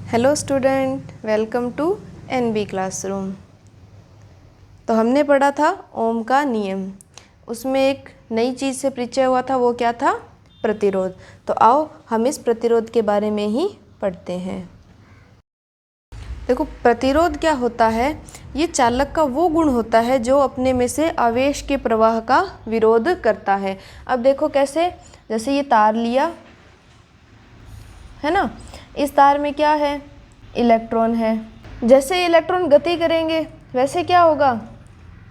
Hello student, welcome to NB classroom. तो हमने पढ़ा था ओम का नियम। उसमें एक नई चीज़ से परिचय हुआ था, वो क्या था? प्रतिरोध। तो आओ हम इस प्रतिरोध के बारे में ही पढ़ते हैं। देखो, प्रतिरोध क्या होता है? ये चालक का वो गुण होता है जो अपने में से आवेश के प्रवाह का विरोध करता है। अब देखो कैसे, जैसे ये तार लिया है ना, इस तार में क्या है? इलेक्ट्रॉन है। जैसे इलेक्ट्रॉन गति करेंगे वैसे क्या होगा?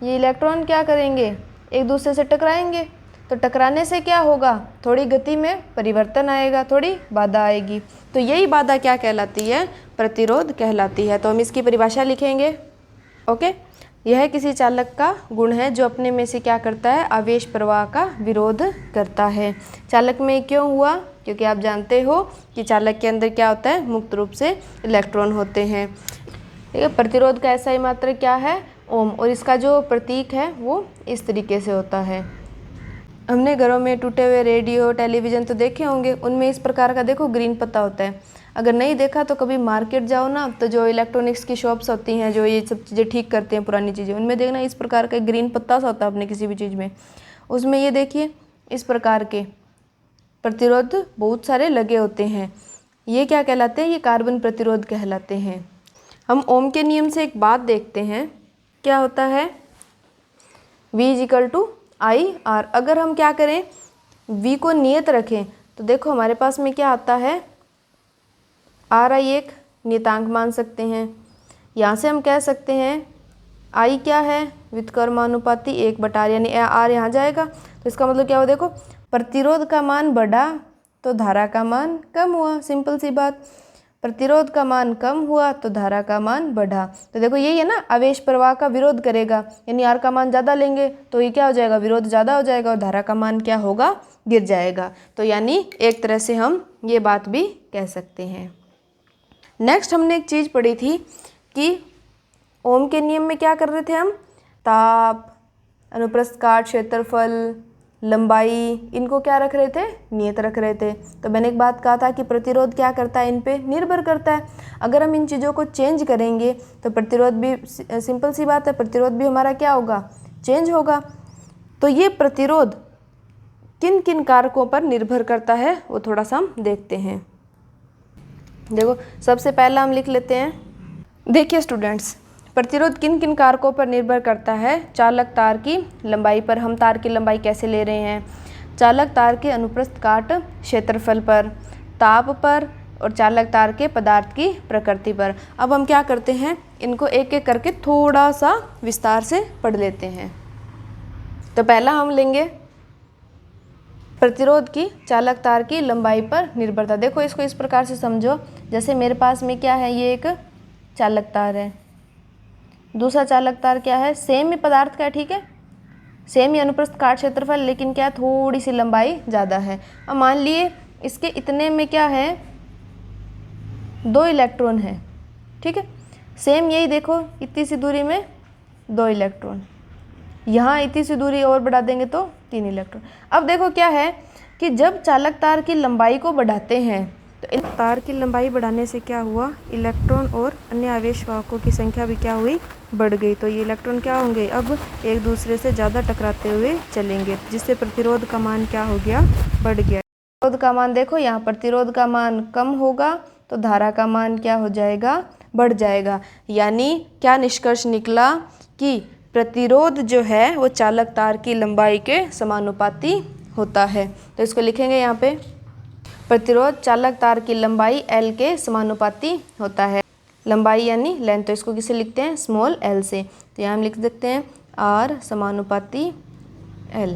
ये इलेक्ट्रॉन क्या करेंगे? एक दूसरे से टकराएंगे। तो टकराने से क्या होगा? थोड़ी गति में परिवर्तन आएगा, थोड़ी बाधा आएगी। तो यही बाधा क्या कहलाती है? प्रतिरोध कहलाती है। तो हम इसकी परिभाषा लिखेंगे। ओके, यह किसी चालक का गुण है जो अपने में से क्या करता है? आवेश प्रवाह का विरोध करता है। चालक में क्यों हुआ? क्योंकि आप जानते हो कि चालक के अंदर क्या होता है? मुक्त रूप से इलेक्ट्रॉन होते हैं। ठीक है, प्रतिरोध का ऐसा ही मात्रक क्या है? ओम। और इसका जो प्रतीक है वो इस तरीके से होता है। हमने घरों में टूटे हुए रेडियो, टेलीविज़न तो देखे होंगे, उनमें इस प्रकार का देखो ग्रीन पत्ता होता है। अगर नहीं देखा तो कभी मार्केट जाओ ना, तो जो इलेक्ट्रॉनिक्स की शॉप्स होती हैं जो ये सब चीज़ें ठीक करते हैं, पुरानी चीज़ें, उनमें देखना इस प्रकार का ग्रीन पत्ता सा होता है अपने किसी भी चीज़ में। उसमें ये देखिए इस प्रकार के प्रतिरोध बहुत सारे लगे होते हैं। ये क्या कहलाते हैं? ये कार्बन प्रतिरोध कहलाते हैं। हम ओम के नियम से एक बात देखते हैं, क्या होता है? V=IR। अगर हम क्या करें, V को नियत रखें तो देखो हमारे पास में क्या आता है? RI एक नियतांक मान सकते हैं। यहाँ से हम कह सकते हैं I क्या है? व्युत्क्रमानुपाती 1/R, यानी R यहाँ जाएगा। तो इसका मतलब क्या हुआ? देखो, प्रतिरोध का मान बढ़ा तो धारा का मान कम हुआ। सिंपल सी बात। प्रतिरोध का मान कम हुआ तो धारा का मान बढ़ा। तो देखो यही है ना, आवेश प्रवाह का विरोध करेगा, यानी R का मान ज़्यादा लेंगे तो ये क्या हो जाएगा? विरोध ज़्यादा हो जाएगा और धारा का मान क्या होगा? गिर जाएगा। तो यानी एक तरह से हम ये बात भी कह सकते हैं। नेक्स्ट हमने एक चीज़ पढ़ी थी कि ओम के नियम में क्या कर रहे थे हम? ताप, अनुप्रस्थ काट, क्षेत्रफल, लंबाई, इनको क्या रख रहे थे? नियत रख रहे थे। तो मैंने एक बात कहा था कि प्रतिरोध क्या करता है? इन पे निर्भर करता है। अगर हम इन चीज़ों को चेंज करेंगे तो प्रतिरोध भी, सिंपल सी बात है, प्रतिरोध भी हमारा क्या होगा? चेंज होगा। तो ये प्रतिरोध किन किन कारकों पर निर्भर करता है वो थोड़ा सा हम देखते हैं। देखो, सबसे पहला हम लिख लेते हैं। देखिए स्टूडेंट्स, प्रतिरोध किन किन कारकों पर निर्भर करता है? चालक तार की लंबाई पर। हम तार की लंबाई कैसे ले रहे हैं? चालक तार के अनुप्रस्थ काट क्षेत्रफल पर, ताप पर, और चालक तार के पदार्थ की प्रकृति पर। अब हम क्या करते हैं, इनको एक एक करके थोड़ा सा विस्तार से पढ़ लेते हैं। तो पहला हम लेंगे प्रतिरोध की चालक तार की लंबाई पर निर्भरता। देखो इसको इस प्रकार से समझो, जैसे मेरे पास में क्या है? ये एक चालक तार है, दूसरा चालक तार क्या है? सेम ही पदार्थ का है, ठीक है, सेम ही अनुप्रस्थ काट क्षेत्रफल, लेकिन क्या, थोड़ी सी लंबाई ज़्यादा है। अब मान लिए इसके इतने में क्या है? 2 इलेक्ट्रॉन है, ठीक है। सेम यही देखो, इतनी सी दूरी में 2 इलेक्ट्रॉन, यहाँ इतनी सी दूरी और बढ़ा देंगे तो 3 इलेक्ट्रॉन। अब देखो क्या है कि जब चालक तार की लंबाई को बढ़ाते हैं तो इन तार की लंबाई बढ़ाने से क्या हुआ? इलेक्ट्रॉन और अन्य आवेश वाहकों की संख्या भी क्या हुई? बढ़ गई। तो ये इलेक्ट्रॉन क्या होंगे? अब एक दूसरे से ज़्यादा टकराते हुए चलेंगे, जिससे प्रतिरोध का मान क्या हो गया? बढ़ गया। प्रतिरोध का मान देखो, यहाँ प्रतिरोध का मान कम होगा तो धारा का मान क्या हो जाएगा? बढ़ जाएगा। यानी क्या निष्कर्ष निकला कि प्रतिरोध जो है वो चालक तार की लंबाई के समानुपाती होता है। तो इसको लिखेंगे यहाँ पे, प्रतिरोध चालक तार की लंबाई L के समानुपाती होता है। लंबाई यानी लेंथ, तो इसको किसे लिखते हैं? स्मॉल l से। तो यहाँ हम लिख सकते हैं R समानुपाती L।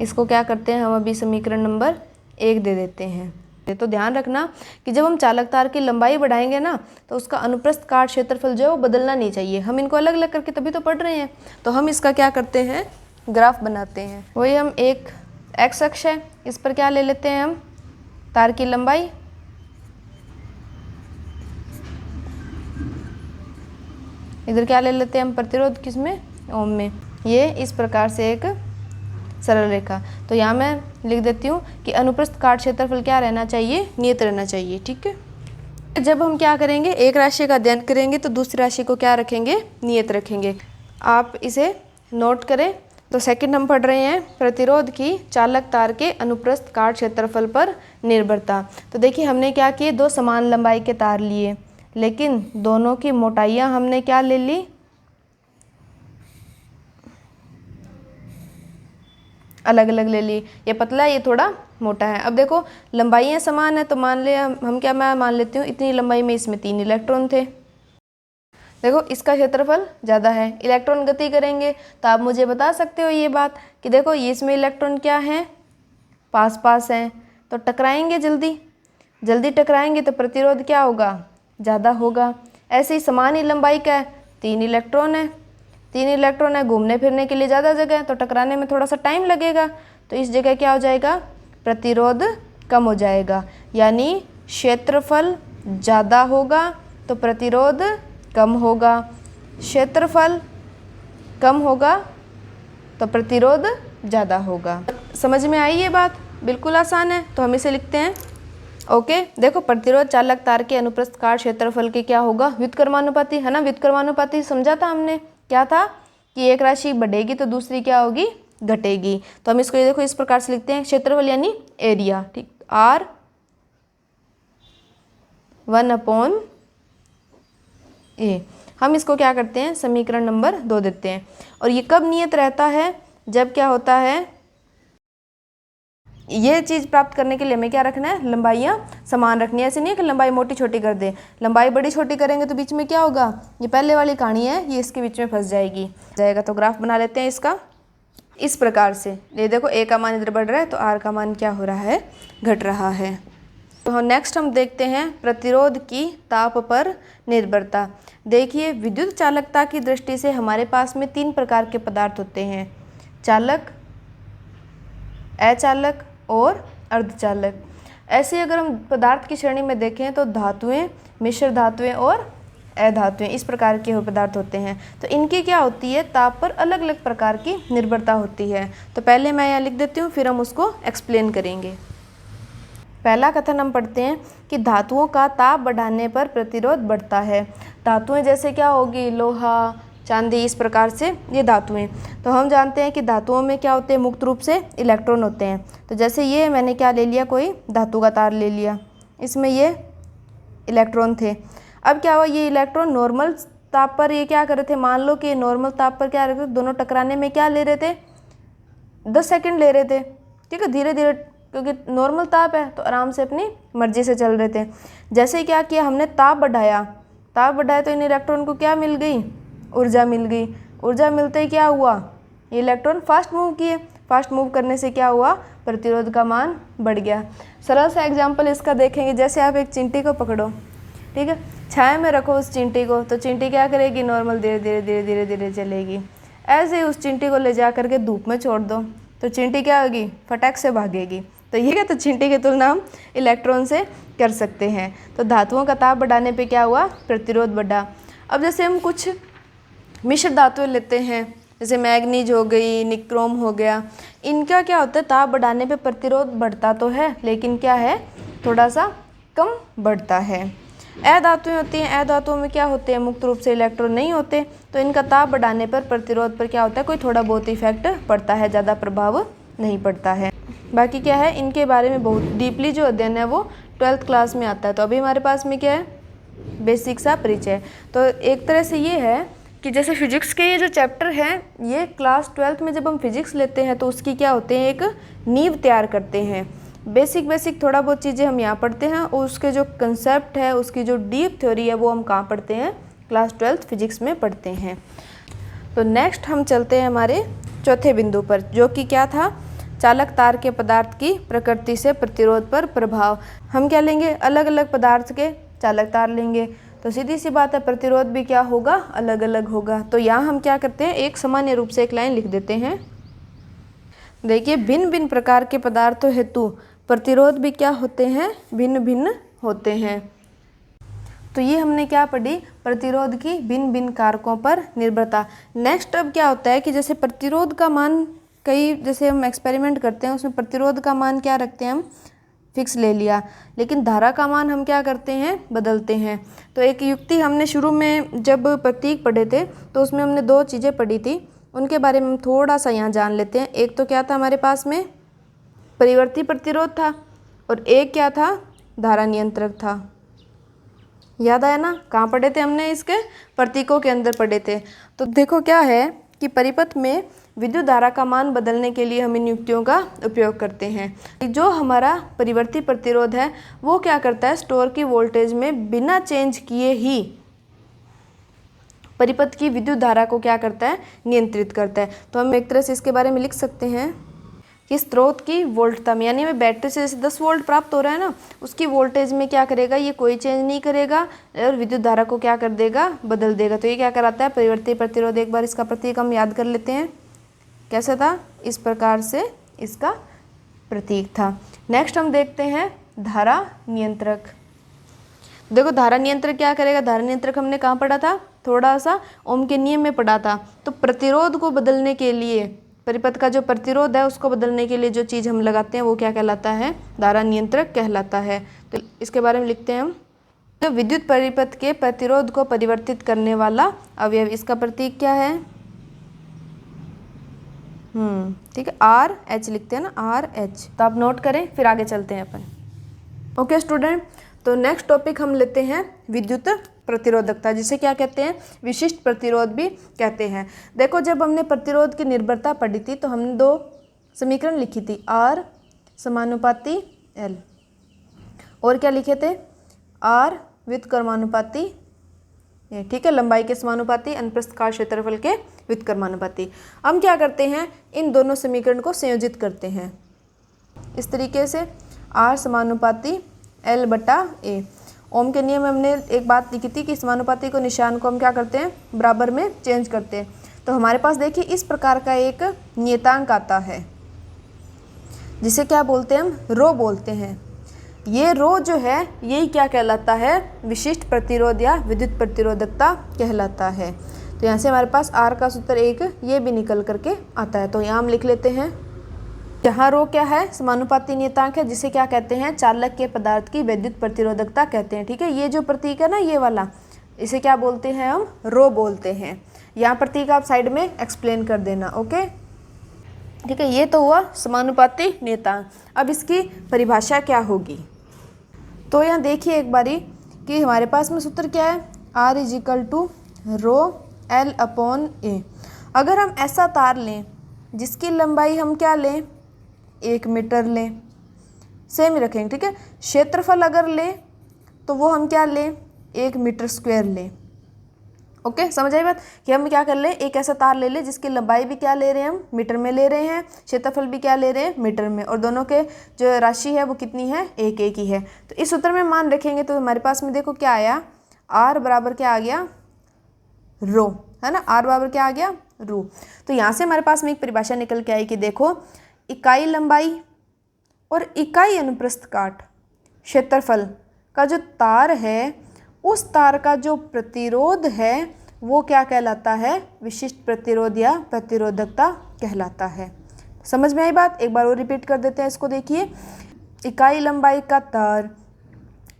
इसको क्या करते हैं हम? अभी समीकरण नंबर 1 दे देते हैं। तो ध्यान रखना कि जब हम चालक तार की लंबाई बढ़ाएंगे ना, तो उसका अनुप्रस्थ काट क्षेत्रफल जो है वो बदलना नहीं चाहिए। हम इनको अलग अलग करके तभी तो पढ़ रहे हैं। तो हम इसका क्या करते हैं? ग्राफ बनाते हैं। वही हम एक x अक्ष है, इस पर क्या ले लेते हैं हम? तार की लंबाई। इधर क्या ले लेते हैं हम? प्रतिरोध। किसमें? ओम में। ये इस प्रकार से एक सरल रेखा। तो यहाँ मैं लिख देती हूँ कि अनुप्रस्थ काट क्षेत्रफल क्या रहना चाहिए? नियत रहना चाहिए, ठीक है। जब हम क्या करेंगे, एक राशि का अध्ययन करेंगे तो दूसरी राशि को क्या रखेंगे, नियत रखेंगे। आप इसे नोट करें। तो सेकंड हम पढ़ रहे हैं प्रतिरोध की चालक तार के अनुप्रस्थ काट क्षेत्रफल पर निर्भरता। तो देखिए हमने क्या किए, दो समान लंबाई के तार लिए, लेकिन दोनों की मोटाइयाँ हमने क्या ले ली, अलग अलग ले ली। ये पतला है, ये थोड़ा मोटा है। अब देखो लंबाइयाँ समान है तो मान ले हम क्या, मैं मान लेती हूँ इतनी लंबाई में इसमें 3 इलेक्ट्रॉन थे। देखो इसका क्षेत्रफल ज़्यादा है, इलेक्ट्रॉन गति करेंगे तो आप मुझे बता सकते हो ये बात कि देखो ये इसमें इलेक्ट्रॉन क्या हैं, पास पास हैं, तो टकराएंगे जल्दी जल्दी टकराएंगे तो प्रतिरोध क्या होगा, ज़्यादा होगा। ऐसे ही समान ही लंबाई का है, 3 इलेक्ट्रॉन है, 3 इलेक्ट्रॉन है, घूमने फिरने के लिए ज़्यादा जगह है तो टकराने में थोड़ा सा टाइम लगेगा, तो इस जगह क्या हो जाएगा, प्रतिरोध कम हो जाएगा। यानी क्षेत्रफल ज़्यादा होगा तो प्रतिरोध कम होगा, क्षेत्रफल कम होगा तो प्रतिरोध ज़्यादा होगा। समझ में आई ये बात, बिल्कुल आसान है। तो हम इसे लिखते हैं ओके। देखो प्रतिरोध चालक तार के अनुप्रस्थ काट क्षेत्रफल के क्या होगा, व्युत्क्रमानुपाती है ना। व्युत्क्रमानुपाती समझा था हमने, क्या था कि एक राशि बढ़ेगी तो दूसरी क्या होगी, घटेगी। तो हम इसको देखो इस प्रकार से लिखते हैं, क्षेत्रफल यानी एरिया, ठीक, R 1/A। हम इसको क्या करते हैं, समीकरण नंबर 2 देते हैं। और ये कब नियत रहता है, जब क्या होता है, ये चीज़ प्राप्त करने के लिए हमें क्या रखना है, लंबाइयाँ समान रखनी है। ऐसे नहीं है कि लंबाई मोटी छोटी कर दें, लंबाई बड़ी छोटी करेंगे तो बीच में क्या होगा, ये पहले वाली कहानी है, ये इसके बीच में फंस जाएगा। तो ग्राफ बना लेते हैं इसका इस प्रकार से। ये देखो A का मान इधर बढ़ रहा है तो R का मान क्या हो रहा है, घट रहा है। तो नेक्स्ट हम देखते हैं प्रतिरोध की ताप पर निर्भरता। देखिए विद्युत चालकता की दृष्टि से हमारे पास में 3 प्रकार के पदार्थ होते हैं, चालक, अचालक और अर्धचालक। ऐसे अगर हम पदार्थ की श्रेणी में देखें तो धातुएं, मिश्र धातुएं और अधातुएं, इस प्रकार के पदार्थ होते हैं। तो इनकी क्या होती है, ताप पर अलग अलग प्रकार की निर्भरता होती है। तो पहले मैं यहाँ लिख देती हूँ, फिर हम उसको एक्सप्लेन करेंगे। पहला कथन हम पढ़ते हैं कि धातुओं का ताप बढ़ाने पर प्रतिरोध बढ़ता है। धातुएं जैसे क्या होगी, लोहा, चांदी, इस प्रकार से ये धातुएं। तो हम जानते हैं कि धातुओं में क्या होते हैं, मुक्त रूप से इलेक्ट्रॉन होते हैं। तो जैसे ये मैंने क्या ले लिया, कोई धातु का तार ले लिया, इसमें ये इलेक्ट्रॉन थे। अब क्या हुआ, ये इलेक्ट्रॉन नॉर्मल ताप पर ये क्या कर रहे थे, मान लो कि नॉर्मल ताप पर क्या रहे थे, दोनों टकराने में क्या ले रहे थे, 10 सेकंड ले रहे थे, ठीक है, धीरे धीरे, क्योंकि नॉर्मल ताप है तो आराम से अपनी मर्जी से चल रहे थे। जैसे क्या किया हमने, ताप बढ़ाया तो इन इलेक्ट्रॉन को क्या मिल गई, ऊर्जा मिल गई। ऊर्जा मिलते ही क्या हुआ, ये इलेक्ट्रॉन फास्ट मूव किए, फास्ट मूव करने से क्या हुआ, प्रतिरोध का मान बढ़ गया। सरल सा एग्जाम्पल इसका देखेंगे, जैसे आप एक चींटी को पकड़ो, ठीक है, छाया में रखो उस चींटी को, तो चींटी क्या करेगी, नॉर्मल धीरे धीरे धीरे धीरे धीरे चलेगी। ऐसे ही उस चींटी को ले जा करके धूप में छोड़ दो तो चींटी क्या होगी, फटाक से भागेगी। तो ये क्या, तो चींटी की तुलना हम इलेक्ट्रॉन से कर सकते हैं। तो धातुओं का ताप बढ़ाने पे क्या हुआ, प्रतिरोध बढ़ा। अब जैसे हम कुछ मिश्र धातुएं लेते हैं, जैसे मैग्नीज हो गई, निक्रोम हो गया, इनका क्या होता है, ताप बढ़ाने पे प्रतिरोध बढ़ता तो है लेकिन क्या है, थोड़ा सा कम बढ़ता है। अधातुएं होती हैं, अधातुओं में क्या होते हैं, मुक्त रूप से इलेक्ट्रॉन नहीं होते, तो इनका ताप बढ़ाने पर प्रतिरोध पर क्या होता है, कोई थोड़ा बहुत इफेक्ट पड़ता है, ज़्यादा प्रभाव नहीं पड़ता है। बाकी क्या है, इनके बारे में बहुत डीपली जो अध्ययन है वो 12th क्लास में आता है। तो अभी हमारे पास में क्या है, बेसिक सा परिचय। तो एक तरह से ये है कि जैसे फिजिक्स के ये जो चैप्टर हैं, ये क्लास 12th में जब हम फिजिक्स लेते हैं तो उसकी क्या होते हैं, एक नींव तैयार करते हैं। बेसिक थोड़ा बहुत चीज़ें हम यहाँ पढ़ते हैं और उसके जो कंसेप्ट है, उसकी जो डीप थ्योरी है वो हम कहाँ पढ़ते हैं, क्लास 12th फिजिक्स में पढ़ते हैं। तो नेक्स्ट हम चलते हैं हमारे चौथे बिंदु पर, जो कि क्या था, चालक तार के पदार्थ की प्रकृति से प्रतिरोध पर प्रभाव। हम क्या लेंगे, अलग अलग पदार्थ के चालक तार लेंगे, तो सीधी सी बात है प्रतिरोध भी क्या होगा, अलग अलग होगा। तो यहाँ हम क्या करते हैं, एक सामान्य रूप से एक लाइन लिख देते हैं। देखिए भिन्न भिन्न प्रकार के पदार्थों हेतु प्रतिरोध भी क्या होते हैं, भिन्न भिन्न होते हैं। तो ये हमने क्या पढ़ी, प्रतिरोध की भिन्न भिन्न कारकों पर निर्भरता। नेक्स्ट अब क्या होता है कि जैसे प्रतिरोध का मान, कई जैसे हम एक्सपेरिमेंट करते हैं उसमें प्रतिरोध का मान क्या रखते हैं हम, फिक्स ले लिया, लेकिन धारा का मान हम क्या करते हैं, बदलते हैं। तो एक युक्ति हमने शुरू में जब प्रतीक पढ़े थे तो उसमें हमने 2 चीज़ें पढ़ी थी, उनके बारे में हम थोड़ा सा यहाँ जान लेते हैं। एक तो क्या था हमारे पास में, परिवर्ती प्रतिरोध था, और एक क्या था, धारा नियंत्रक था। याद आया ना, कहाँ पढ़े थे हमने, इसके प्रतीकों के अंदर पढ़े थे। तो देखो क्या है कि परिपथ में विद्युत धारा का मान बदलने के लिए हम इन युक्तियों का उपयोग करते हैं। जो हमारा परिवर्ती प्रतिरोध है वो क्या करता है, स्टोर की वोल्टेज में बिना चेंज किए ही परिपथ की विद्युत धारा को क्या करता है, नियंत्रित करता है। तो हम एक तरह से इसके बारे में लिख सकते हैं कि स्रोत की वोल्टता में, यानी हमें बैटरी से जैसे 10 वोल्ट प्राप्त हो रहा है ना, उसकी वोल्टेज में क्या करेगा, ये कोई चेंज नहीं करेगा और विद्युत धारा को क्या कर देगा, बदल देगा। तो ये क्या कराता है, परिवर्ती प्रतिरोध। एक बार इसका प्रतीक हम याद कर लेते हैं, कैसा था, इस प्रकार से इसका प्रतीक था। नेक्स्ट हम देखते हैं धारा नियंत्रक। देखो धारा नियंत्रक क्या करेगा, धारा नियंत्रक हमने कहाँ पढ़ा था, थोड़ा सा ओम के नियम में पढ़ा था। तो प्रतिरोध को बदलने के लिए, परिपथ का जो प्रतिरोध है उसको बदलने के लिए जो चीज़ हम लगाते हैं वो क्या कहलाता है, धारा नियंत्रक कहलाता है। तो इसके बारे में लिखते हैं हम, तो विद्युत परिपथ के प्रतिरोध को परिवर्तित करने वाला अवयव, इसका प्रतीक क्या है, ठीक है, RH लिखते हैं ना, RH। तो आप नोट करें, फिर आगे चलते हैं अपन। ओके स्टूडेंट, तो नेक्स्ट टॉपिक हम लेते हैं विद्युत प्रतिरोधकता, जिसे क्या कहते हैं, विशिष्ट प्रतिरोध भी कहते हैं। देखो जब हमने प्रतिरोध की निर्भरता पढ़ी थी तो हमने 2 समीकरण लिखी थी, R समानुपाती L, और क्या लिखे थे, R व्युत्क्रमानुपाती A, ठीक है, लंबाई के समानुपाती, अनुप्रस्थ काट क्षेत्रफल के व्युत्क्रमानुपाती। हम क्या करते हैं, इन दोनों समीकरण को संयोजित करते हैं इस तरीके से, R समानुपाती L बटा A। ओम के नियम में हमने एक बात लिखी थी कि समानुपाती को, निशान को हम क्या करते हैं, बराबर में चेंज करते हैं। तो हमारे पास देखिए इस प्रकार का एक नियतांक आता है जिसे क्या बोलते हैं, हम रो बोलते हैं। ये रो जो है यही क्या कहलाता है, विशिष्ट प्रतिरोध या विद्युत प्रतिरोधकता कहलाता है। तो यहाँ से हमारे पास R का सूत्र एक ये भी निकल करके आता है। तो यहाँ हम लिख लेते हैं, यहाँ रो क्या है, समानुपाती नियतांक है, जिसे क्या कहते हैं, चालक के पदार्थ की विद्युत प्रतिरोधकता कहते हैं। ठीक है, ये जो प्रतीक है ना, ये वाला, इसे क्या बोलते हैं, हम रो बोलते हैं। यहाँ प्रतीक आप साइड में एक्सप्लेन कर देना। ओके, ठीक है, ये तो हुआ समानुपाती नियतांक। अब इसकी परिभाषा क्या होगी, तो यहाँ देखिए एक बारी कि हमारे पास में सूत्र क्या है, R = rho L upon A। अगर हम ऐसा तार लें जिसकी लंबाई हम क्या लें, 1 मीटर लें, सेम ही रखेंगे, ठीक है। क्षेत्रफल अगर लें तो वो हम क्या लें, 1 मीटर स्क्वायर लें। ओके, समझ आई बात, कि हम क्या कर लें, एक ऐसा तार ले लें जिसकी लंबाई भी क्या ले रहे हैं, हम मीटर में ले रहे हैं, क्षेत्रफल भी क्या ले रहे हैं, मीटर में, और दोनों के जो राशि है वो कितनी है, 1 ही है। तो इस सूत्र में मान रखेंगे तो हमारे पास में देखो क्या आया, R बराबर क्या आ गया, रो, है ना, R बराबर क्या आ गया, रो। तो यहाँ से हमारे पास में एक परिभाषा निकल के आई कि देखो इकाई लंबाई और इकाई अनुप्रस्थ काट क्षेत्रफल का जो तार है, उस तार का जो प्रतिरोध है वो क्या कहलाता है, विशिष्ट प्रतिरोध या प्रतिरोधकता कहलाता है। समझ में आई बात, एक बार और रिपीट कर देते हैं इसको। देखिए, इकाई लंबाई का तार,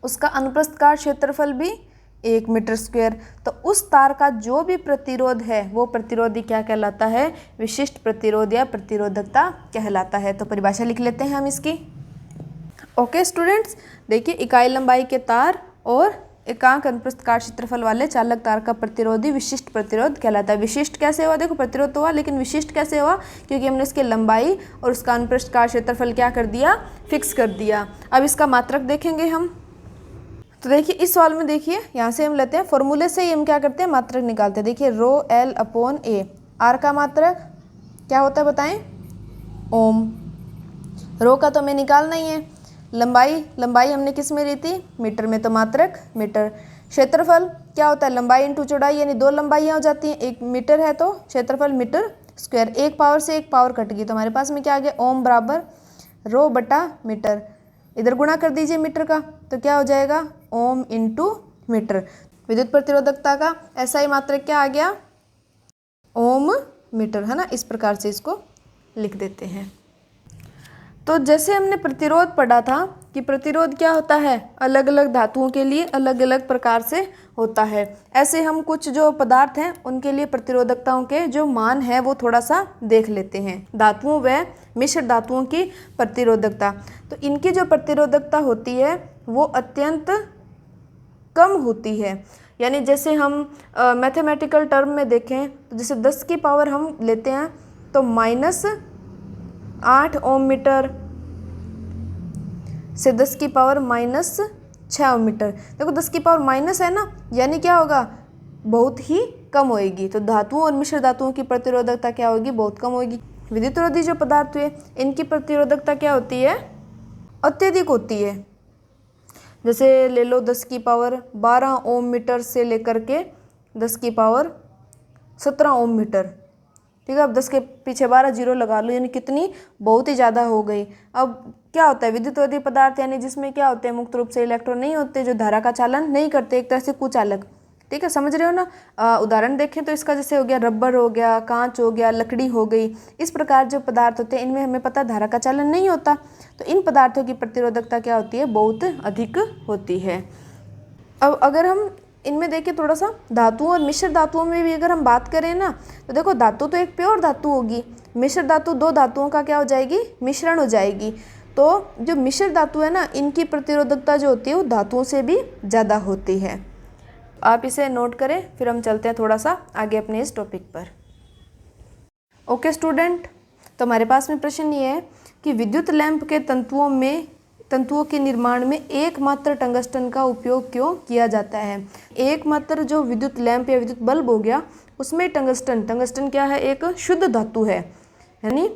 उसका अनुप्रस्थ काट क्षेत्रफल भी 1 मीटर स्क्वायर, तो उस तार का जो भी प्रतिरोध है वो प्रतिरोधी क्या कहलाता है, विशिष्ट प्रतिरोध या प्रतिरोधकता कहलाता है। तो परिभाषा लिख लेते हैं हम इसकी। ओके स्टूडेंट्स, देखिए इकाई लंबाई के तार और एकांक अनुप्रस्थ काट क्षेत्रफल वाले चालक तार का प्रतिरोधी विशिष्ट प्रतिरोध कहलाता है। विशिष्ट कैसे हुआ, देखो प्रतिरोध तो हुआ, लेकिन विशिष्ट कैसे हुआ, क्योंकि हमने उसकी लंबाई और उसका अनुप्रस्थ काट क्षेत्रफल क्या कर दिया, फिक्स कर दिया। अब इसका मात्रक देखेंगे हम। तो देखिए इस सवाल में देखिए, यहाँ से हम लेते हैं फॉर्मूले से ही हम क्या करते हैं, मात्रक निकालते हैं। देखिए रो L अपॉन A, R का मात्रक क्या होता है बताएं, ओम। रो का तो हमें निकालना ही है, लंबाई हमने किस में ली थी, मीटर में, तो मात्रक मीटर। क्षेत्रफल क्या होता है, लंबाई इंटू चौड़ाई, यानी 2 लंबाइयाँ हो जाती हैं, 1 मीटर है तो क्षेत्रफल मीटर स्क्वायर, एक पावर से एक पावर कट गई, तो हमारे पास में क्या आ गया, ओम बराबर रो बटा मीटर। इधर गुणा कर दीजिए मीटर का, तो क्या हो जाएगा, ओम इंटू मीटर। विद्युत प्रतिरोधकता का ऐसा ही मात्रक क्या आ गया, ओम मीटर, है ना। इस प्रकार से इसको लिख देते हैं। तो जैसे हमने प्रतिरोध पढ़ा था कि प्रतिरोध क्या होता है, अलग अलग धातुओं के लिए अलग अलग प्रकार से होता है। ऐसे हम कुछ जो पदार्थ हैं उनके लिए प्रतिरोधकताओं के जो मान है वो थोड़ा सा देख लेते हैं। धातुओं व मिश्र धातुओं की प्रतिरोधकता, तो इनकी जो प्रतिरोधकता होती है वो अत्यंत कम होती है। यानी जैसे हम मैथमेटिकल टर्म में देखें तो जैसे 10 की पावर हम लेते हैं तो -8 ओम मीटर से 10 की पावर -6 ओम मीटर। देखो 10 की पावर माइनस है ना, यानी क्या होगा, बहुत ही कम होएगी। तो धातुओं और मिश्र धातुओं की प्रतिरोधकता क्या होगी, बहुत कम होगी। विद्युतरोधी जो पदार्थ हुए इनकी प्रतिरोधकता क्या होती है, अत्यधिक होती है। जैसे ले लो 10 की पावर 12 ओम मीटर से लेकर के 10 की पावर 17 ओम मीटर। ठीक है, अब 10 के पीछे 12 जीरो लगा लो, यानी कितनी, बहुत ही ज़्यादा हो गई। अब क्या होता है, विद्युतरोधी पदार्थ यानी जिसमें क्या होते हैं, मुक्त रूप से इलेक्ट्रॉन नहीं होते, जो धारा का चालन नहीं करते, एक तरह से कुचालक। ठीक है, समझ रहे हो ना। उदाहरण देखें तो इसका जैसे हो गया रबर हो गया, कांच हो गया, लकड़ी हो गई। इस प्रकार जो पदार्थ होते हैं इनमें हमें पता धारा का चालन नहीं होता, तो इन पदार्थों की प्रतिरोधकता क्या होती है, बहुत अधिक होती है। अब अगर हम इनमें देखें थोड़ा सा धातुओं और मिश्र धातुओं में भी अगर हम बात करें ना, तो देखो धातु तो एक प्योर धातु होगी, मिश्र धातु दो धातुओं का क्या हो जाएगी, मिश्रण हो जाएगी। तो जो मिश्र धातु है ना, इनकी प्रतिरोधकता जो होती है वो धातुओं से भी ज़्यादा होती है। आप इसे नोट करें, फिर हम चलते हैं थोड़ा सा आगे अपने इस टॉपिक पर। ओके स्टूडेंट, तो हमारे पास में प्रश्न ये है कि विद्युत लैंप के तंतुओं के निर्माण में एकमात्र टंगस्टन का उपयोग क्यों किया जाता है। एकमात्र जो विद्युत लैंप या विद्युत बल्ब हो गया उसमें टंगस्टन क्या है, एक शुद्ध धातु है। यानी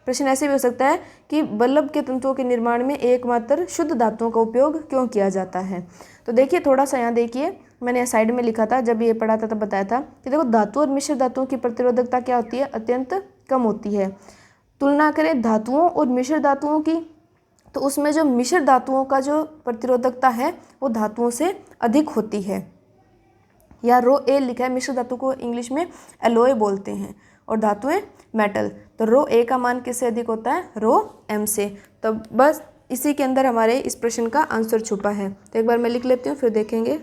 प्रश्न ऐसे भी हो सकता है कि बल्ब के तंतुओं के निर्माण में एकमात्र शुद्ध धातुओं का उपयोग क्यों किया जाता है। तो देखिए थोड़ा सा यहाँ देखिए, मैंने साइड में लिखा था, जब ये पढ़ा था तब बताया था कि देखो धातु और मिश्र धातुओं की प्रतिरोधकता क्या होती है, अत्यंत कम होती है। तुलना करें धातुओं और मिश्र धातुओं की, तो उसमें जो मिश्र धातुओं का जो प्रतिरोधकता है वो धातुओं से अधिक होती है। या रो ए लिखा है, मिश्र धातु को इंग्लिश में एलोय बोलते हैं और धातुएं मेटल। तो रो ए का मान किससे अधिक होता है, रो एम से। तो बस इसी के अंदर हमारे इस प्रश्न का आंसर छुपा है। तो एक बार मैं लिख लेती हूँ, फिर देखेंगे।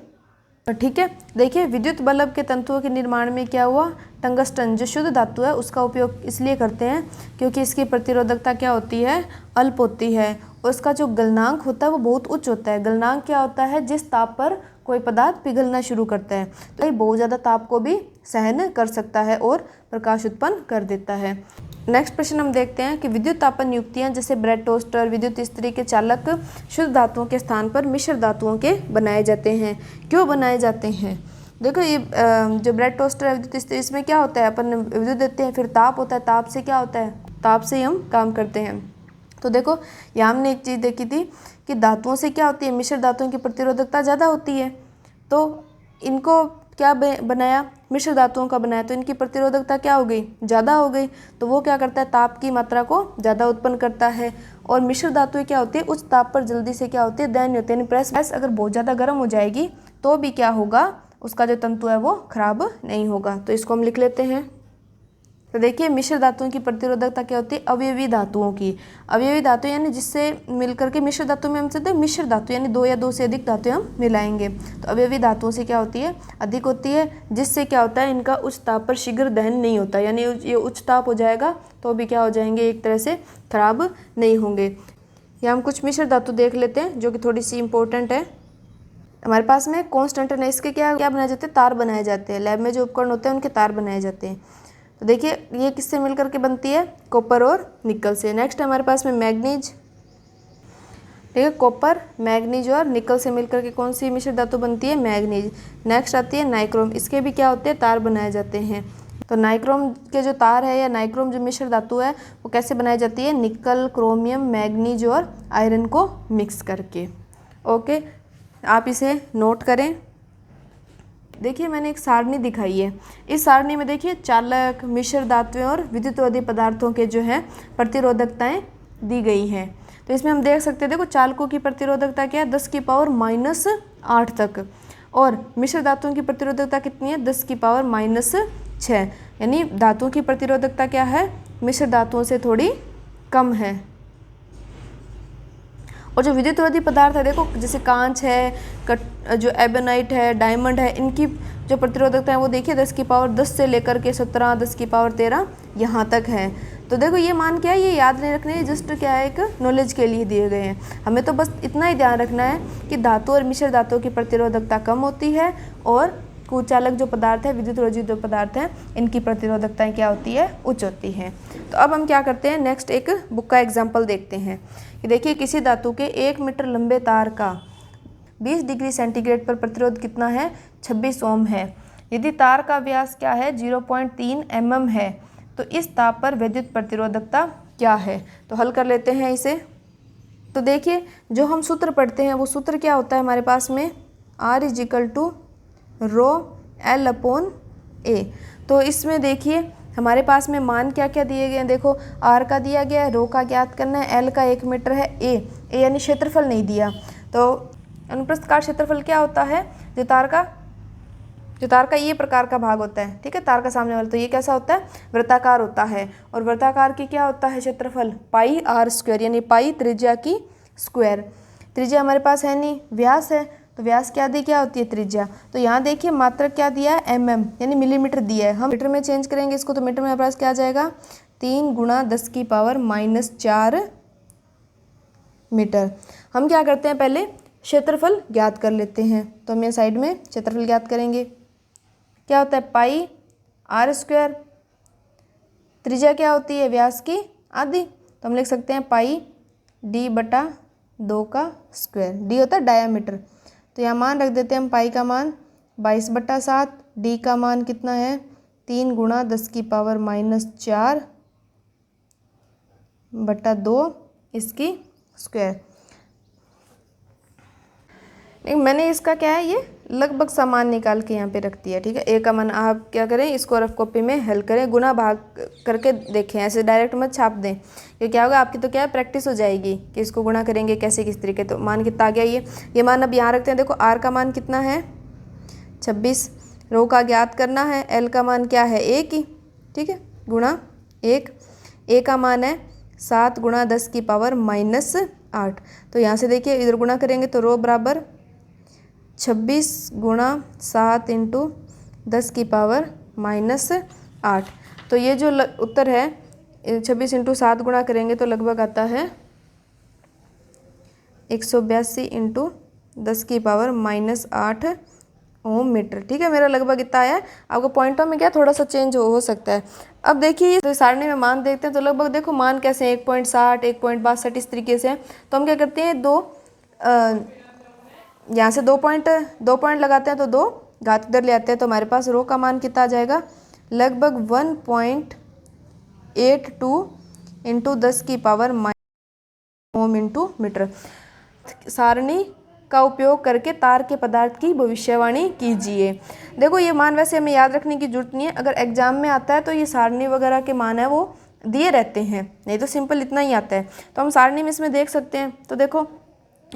ठीक है, देखिए विद्युत बल्ब के तंतुओं के निर्माण में क्या हुआ, टंगस्टन जो शुद्ध धातु है उसका उपयोग इसलिए करते हैं क्योंकि इसकी प्रतिरोधकता क्या होती है, अल्प होती है। और उसका जो गलनांक होता है वो बहुत उच्च होता है। गलनांक क्या होता है, जिस ताप पर कोई पदार्थ पिघलना शुरू करता है, तो ये बहुत ज़्यादा ताप को भी सहन कर सकता है और प्रकाश उत्पन्न कर देता है। नेक्स्ट प्रश्न हम देखते हैं कि विद्युत तापन युक्तियाँ जैसे ब्रेड टोस्टर, विद्युत इस्त्री के चालक शुद्ध धातुओं के स्थान पर मिश्र धातुओं के बनाए जाते हैं। क्यों बनाए जाते हैं, देखो ये जो ब्रेड टोस्टर है, विद्युत इस्त्री, इसमें क्या होता है, अपन विद्युत देते हैं, फिर ताप होता है, ताप से क्या होता है, ताप से ही हम काम करते हैं। तो देखो यहाँ हमने एक चीज़ देखी थी कि धातुओं से क्या होती है, मिश्र धातुओं की प्रतिरोधकता ज़्यादा होती है। तो इनको क्या बनाया, मिश्र धातुओं का बनाया, तो इनकी प्रतिरोधकता क्या हो गई, ज़्यादा हो गई। तो वो क्या करता है, ताप की मात्रा को ज़्यादा उत्पन्न करता है। और मिश्र धातुएं क्या होती है, उच्च ताप पर जल्दी से क्या होती है, दहन होती है। यानी प्रेस अगर बहुत ज़्यादा गर्म हो जाएगी तो भी क्या होगा, उसका जो तंतु है वो खराब नहीं होगा। तो इसको हम लिख लेते हैं। तो देखिए मिश्र धातुओं की प्रतिरोधकता क्या होती है, अवयवी धातुओं की। अवयवी धातु यानी जिससे मिलकर के मिश्र धातु में हम कहते मिश्र धातु, यानी दो या दो से अधिक धातुएं हम मिलाएंगे। तो अवयवी धातुओं से क्या होती है, अधिक होती है, जिससे क्या होता है, इनका उच्च ताप पर शीघ्र दहन नहीं होता। यानी ये उच्च ताप हो जाएगा तो भी क्या हो जाएंगे, एक तरह से खराब नहीं होंगे। या हम कुछ मिश्र धातु देख लेते हैं जो कि थोड़ी सी इंपॉर्टेंट है। हमारे पास में कॉन्स्टेंट है, इसके क्या बनाए जाते हैं, तार बनाए जाते हैं। लैब में जो उपकरण होते हैं उनके तार बनाए जाते हैं। तो देखिए ये किससे मिलकर के बनती है, कॉपर और निकल से। नेक्स्ट हमारे पास में मैग्नीज, ठीक है, कॉपर, मैग्नीज और निकल से मिलकर के कौन सी मिश्र धातु बनती है, मैग्नीज। नेक्स्ट आती है नाइक्रोम, इसके भी क्या होते हैं, तार बनाए जाते हैं। तो नाइक्रोम के जो तार है या नाइक्रोम जो मिश्र धातु है वो कैसे बनाई जाती है, निकल, क्रोमियम, मैग्नीज और आयरन को मिक्स करके। ओके, आप इसे नोट करें। देखिए मैंने एक सारणी दिखाई है, इस सारणी में देखिए चालक, मिश्र धातुएं और विद्युतरोधी पदार्थों के जो है प्रतिरोधकताएं दी गई हैं। तो इसमें हम देख सकते हैं, देखो चालकों की प्रतिरोधकता क्या है, 10 की पावर -8 तक, और मिश्र धातुओं की प्रतिरोधकता कितनी है, 10 की पावर -6। यानी धातुओं की प्रतिरोधकता क्या है, मिश्र धातुओं से थोड़ी कम है। और जो विद्युतरोधी पदार्थ है देखो, जैसे कांच है, जो एबेनाइट है, डायमंड है, इनकी जो प्रतिरोधकता है वो देखिए 10 की पावर 10 से लेकर के 17, 10 की पावर 13 यहाँ तक है। तो देखो ये मान क्या है, ये याद नहीं रखने, जस्ट क्या है, एक नॉलेज के लिए दिए गए हैं। हमें तो बस इतना ही ध्यान रखना है कि धातु और मिश्र धातुओं की प्रतिरोधकता कम होती है और कुचालक जो पदार्थ है, विद्युतरोधी जो पदार्थ हैं, इनकी प्रतिरोधकताएं क्या होती है, उच्च होती हैं। तो अब हम क्या करते हैं, नेक्स्ट एक बुक का एग्जाम्पल देखते हैं कि देखिए किसी धातु के 1 मीटर लंबे तार का 20 डिग्री सेंटीग्रेड पर प्रतिरोध कितना है, 26 ओम है। यदि तार का व्यास क्या है, 0.3 mm है, तो इस ताप पर विद्युत प्रतिरोधकता क्या है। तो हल कर लेते हैं इसे। तो देखिए जो हम सूत्र पढ़ते हैं वो सूत्र क्या होता है हमारे पास में, R = rho L upon A। तो इसमें देखिए हमारे पास में मान क्या क्या दिए गए हैं, देखो R का दिया गया है, रो का ज्ञात करना है, L का 1 मीटर है, A यानी क्षेत्रफल नहीं दिया। तो अनुप्रस्थ काट क्षेत्रफल क्या होता है, जो तार का ये प्रकार का भाग होता है, ठीक है, तार का सामने वाला, तो ये कैसा होता है, वृत्ताकार होता है। और वृत्ताकार की क्या होता है क्षेत्रफल, पाई r², यानी पाई त्रिज्या की स्क्वायर। त्रिज्या हमारे पास है नहीं, व्यास है, तो व्यास क्या दी, क्या होती है त्रिज्या। तो यहाँ देखिए मात्रक क्या दिया है, mm यानी मिलीमीटर दिया है। हम मीटर में चेंज करेंगे इसको, तो मीटर में हमारे पास क्या आ जाएगा, 3 × 10 की पावर -4 मीटर। हम क्या करते हैं, पहले क्षेत्रफल ज्ञात कर लेते हैं। तो हम ये साइड में क्षेत्रफल ज्ञात करेंगे, क्या होता है, पाई r², त्रिज्या क्या होती है, व्यास की आधी, तो हम लिख सकते हैं पाई d/2 का स्क्वायर। d होता है डायामीटर, तो यहाँ मान रख देते हैं हम, पाई का मान 22/7, d का मान कितना है, 3 × 10 की पावर -4/2 इसकी स्क्वायर। मैंने इसका क्या है, ये लगभग सामान निकाल के यहाँ पे रख दिया, ठीक है। ए का मान आप क्या करें, इसको रफ कॉपी में हल करें, गुना भाग करके देखें, ऐसे डायरेक्ट मत छाप दें, ये क्या होगा आपकी, तो क्या है, प्रैक्टिस हो जाएगी कि इसको गुना करेंगे कैसे, किस तरीके। तो मान कितना आ गया, ये मान अब यहाँ रखते हैं। देखो आर का मान कितना है, 26, रो का ज्ञात करना है, एल का मान क्या है, 1 ही, ठीक है, गुणा 1, ए का मान है 7 × 10 की पावर -8। तो यहाँ से देखिए इधर गुणा करेंगे तो रो बराबर 26 × 7 × 10 की पावर -8। तो ये जो उत्तर है 26 × 7 गुणा करेंगे तो लगभग आता है 182 × 10 की पावर -8 ओम मीटर, ठीक है। मेरा लगभग इतना आया है, आपको पॉइंटों में क्या थोड़ा सा चेंज हो सकता है। अब देखिए तो सारणी में मान देखते हैं, तो लगभग देखो मान कैसे हैं, 1.60, 1.62 इस तरीके से। तो हम क्या करते हैं, यहाँ से 2 पॉइंट लगाते हैं, तो 2 घात इधर ले आते हैं, तो हमारे पास रो का मान कितना आ जाएगा, लगभग 1.82 × 10 की पावर ओम × मीटर। सारणी का उपयोग करके तार के पदार्थ की भविष्यवाणी कीजिए। देखो ये मान वैसे हमें याद रखने की जरूरत नहीं है, अगर एग्जाम में आता है तो ये सारणी वगैरह के मान है वो दिए रहते हैं, नहीं तो सिंपल इतना ही आता है। तो हम सारणी में इसमें देख सकते हैं, तो देखो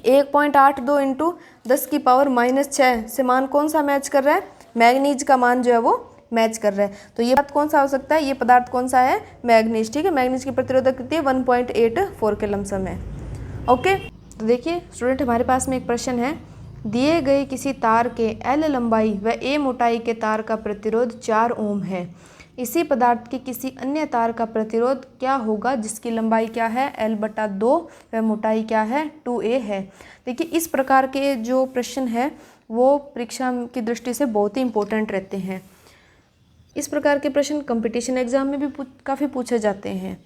1.82 × 10 की पावर -6 से मान कौन सा मैच कर रहा है, मैग्नीज का मान जो है वो मैच कर रहा है। तो ये बात कौन सा हो सकता है, ये पदार्थ कौन सा है, मैग्नीज, ठीक है। मैग्नीज की प्रतिरोधक कितनी है, 1.84 के लमसम है, ओके। तो देखिए स्टूडेंट, हमारे पास में एक प्रश्न है, दिए गए किसी तार के L लंबाई व A मोटाई के तार का प्रतिरोध 4 ओम है, इसी पदार्थ के किसी अन्य तार का प्रतिरोध क्या होगा जिसकी लंबाई क्या है, L/2 व मोटाई क्या है, 2A है। देखिए इस प्रकार के जो प्रश्न है वो परीक्षा की दृष्टि से बहुत ही इंपॉर्टेंट रहते हैं। इस प्रकार के प्रश्न कंपटीशन एग्जाम में भी काफ़ी पूछे जाते हैं।